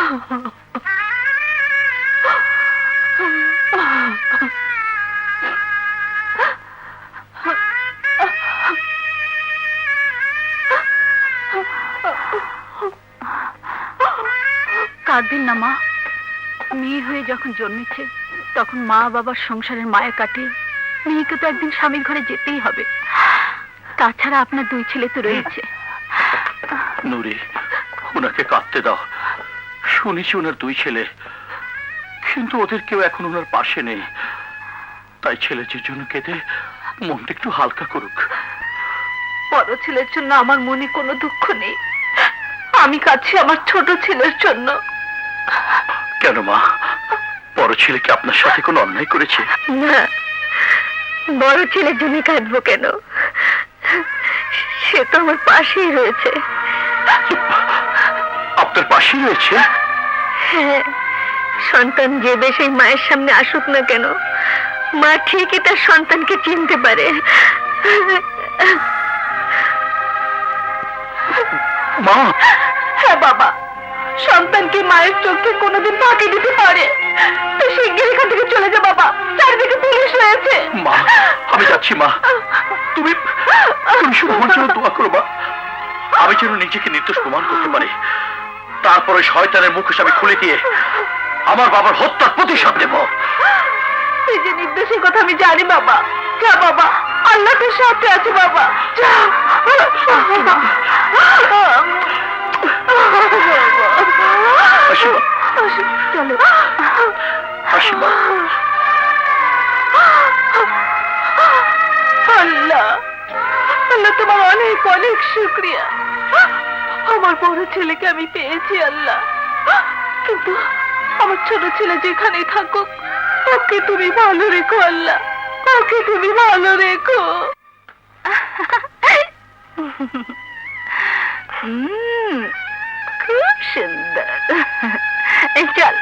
কাঁদবেন না মা। মেয়ে হয়ে যখন জন্মেছে তখন মা বাবার সংসারের মায়া কাটিয়ে মেয়েকে তো একদিন স্বামীর ঘরে যেতেই হবে। তাছাড়া আপনার দুই ছেলে তো রয়েছে। নুরি, ওনাকে কাঁদতে দাও। শুনেছি ওনার দুই ছেলে, কিন্তু ওদের কেউ এখন ওনার পাশে নেই। তাই ছেলেটির জন্য কেঁদে মনটা একটু হালকা করুক। বড় ছেলের জন্য আমার মনে কোনো দুঃখ নেই, আমি কাঁদছি আমার ছোট ছেলের জন্য। কেন মা, বড় ছেলে কি আপনার সাথে কোনো অন্যায় করেছে? না, বড় ছেলের জন্য কাঁদবো কেন? সে তো আমার পাশেই রয়েছে। আপনার পাশেই রয়েছে? হ্যাঁ, সন্তান যে দেশে মায়ের সামনে আসুক না কেন, মা ঠিকই তার সন্তানকে চিনতে পারে। মা? হ্যাঁ বাবা, সন্তানকে মায়ের চোখে কোনোদিন ফাঁকি দিতে পারে? তো শিগগির এখান থেকে চলে যা বাবা, চারদিকে পুলিশ রয়েছে। মা, আমি যাচ্ছি মা। তুমি তুমি শুধু আমার জন্য দোয়া করো মা। আমি যেন নিজেকে নির্দোষ প্রমাণ করতে পারি, তারপরে শয়তানের মুখোশ আমি খুলে দিয়ে আমার বাবার হত্যার প্রতিশোধ নেব। তুই যে নির্দোষের কথা আমি জানি বাবা। যা বাবা, আল্লাহ তোর সাথে আছে বাবা, যা। চলো আসিমা। আল্লাহ, আল্লাহ তোমার অনেক অনেক শুকরিয়া। আমার বড় ছেলেকে আমি পেয়েছি আল্লাহ, কিন্তু আমার ছোট ছেলে যেখানেই থাকুক ওকে তুমি ভালো রেখো আল্লাহ, ওকে তুমি ভালো রেখো। খুব সুন্দর। চল।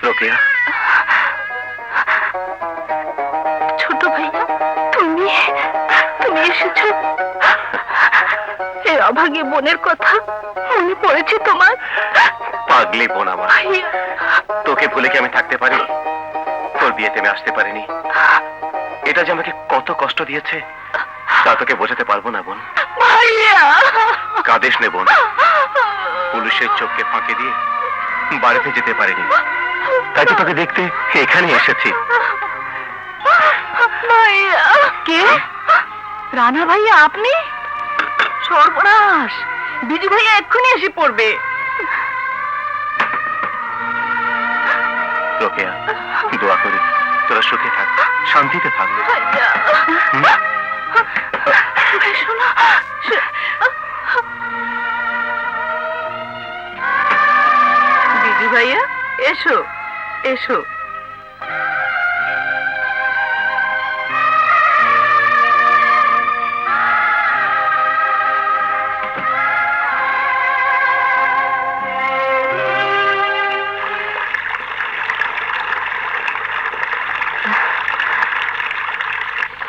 রোকেয়া, ছোট ভাইয়া, তুমি তুমি এসেছো? এই অভাগী বোনের কথা মনে পড়েছে তোমার? পাগলি বোন আমার, তোকে ভুলে কি আমি থাকতে পারি? তোর বিয়েতে আমি আসতে পারিনি, এটা যে আমাকে কত কষ্ট দিয়েছে তা তোকে বোঝাতে পারবো না বোন। ভাইয়া, কাঁদিস নে বোন। পুলিশের চোখকে ফাঁকি দিয়ে বাড়িতে যেতে পারিনি, তাই তো তোকে দেখতে এখানে এসেছি। ভাইয়া। কে? রানা ভাইয়া আপনি? সর্বনাশ, বিজু ভাইয়া এক্ষুনি এসে পড়বে। রোকেয়া, দোয়া করি তোরা সুখে থাক, শান্তিতে থাক। শোনো, বিজু ভাইয়া এসো এসো।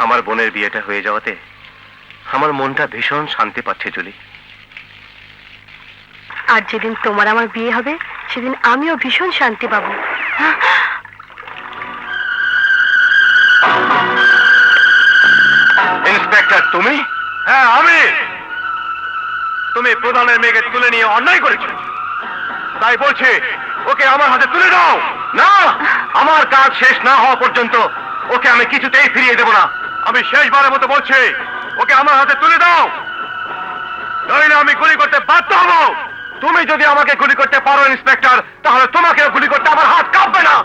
আমার বোনের বিয়েটা হয়ে যাওয়াতে আমার মনটা ভীষণ শান্তি পাচ্ছে জুলি। আর যেদিন তোমার আমার বিয়ে হবে সেদিন আমিও ভীষণ শান্তি পাবো। ইন্সপেক্টর তুমি? হ্যাঁ আমি। তুমি প্রধানের মেয়েকে তুলে নিয়ে অন্যায় করেছো, তাই বলছি ওকে আমার হাতে তুলে দাও। না, আমার কাজ শেষ না হওয়া পর্যন্ত ওকে আমি কিছুতেই ফিরিয়ে দেব না। আমি শেষবারের মতো বলছি, ওকে আমার হাতে তুলে দাও, নইলে আমি গুলি করতে বাধ্য হব। তুমি যদি আমাকে গুলি করতে পারো ইন্সপেক্টর, তাহলে তোমাকে গুলি করতে আমার হাত কাঁপবে না।